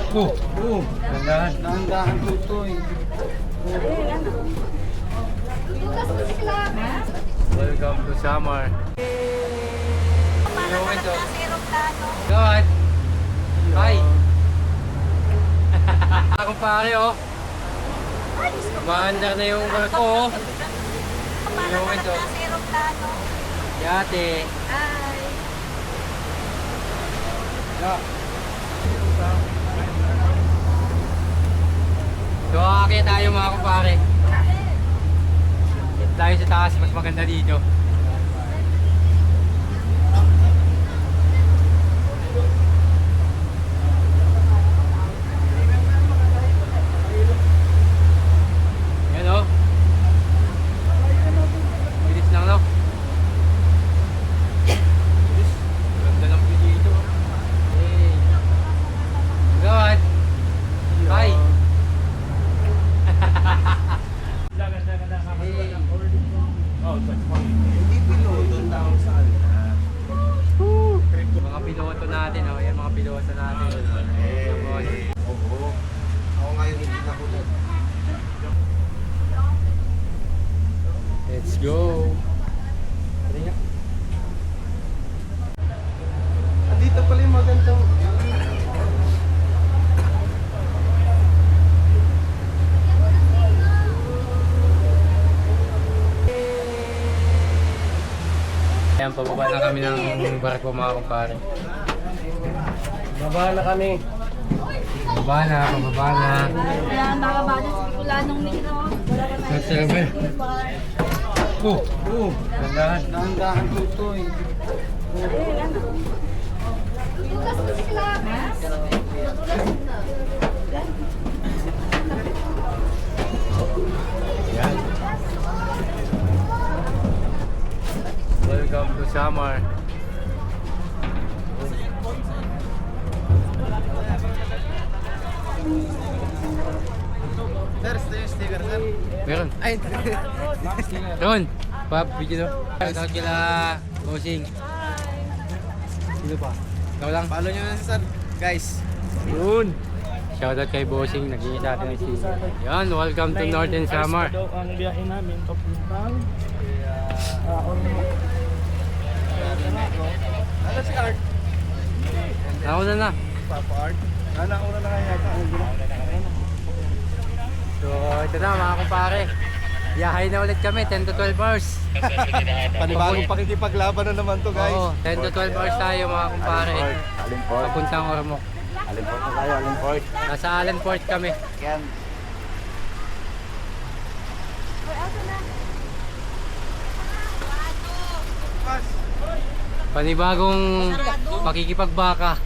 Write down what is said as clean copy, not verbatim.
Dahan-dahan. Dahan-dahan tutoy. Welcome to Samar. Para ka na sa aeroplano. God! Hi! Akong pare oh. Maandar na yung barko oh. Para ka na sa aeroplano. Yate. Ay. So aakyat tayo mga kumpare. Tayo sa taas, mas maganda dito. Yan o. Bilis lang no. Bilis. Ganda ng view dito. Hey. God. Hi. Hindi piloto tao sa Mga piloto natin, oh. Yan mga piloto natin. Oo. Ako ngayon hindi nakulot. Let's go. Dito pala yung magandang. Ayan, pababa na kami ng barko mga kumpare. Baba na kami. Pababa na. Kaya nakabada sa Pulanong Nino. Sabi. Dahan-dahan. Dahan-dahan tutoy. Yan. Welcome to Samar. Sir, yung sticker, sir. Meron. Ay, Ron, Pap, video no. Shoutout kila Bossing. Sino pa? Ikaw lang. follow nyo na si sir. Guys. Yun. Shoutout kay Bossing, nag-iingat natin ni si. Yan, welcome to Northern Samar. Ang biyahe namin papuntang Ano si Art? Nauna na. Papa Art? Nauna na kaya yata. So, ito na mga kumpare. Biyahe na ulit kami, 10 to 12 hours. Panibagong pakikipaglaban na naman to guys. Oo, 10 to 12 hours tayo mga kumpare. Alimport. Papuntang Ormoc. Alimport na tayo, Alimport. Nasa Allenport kami. Yan. Panibagong pakikipagbaka.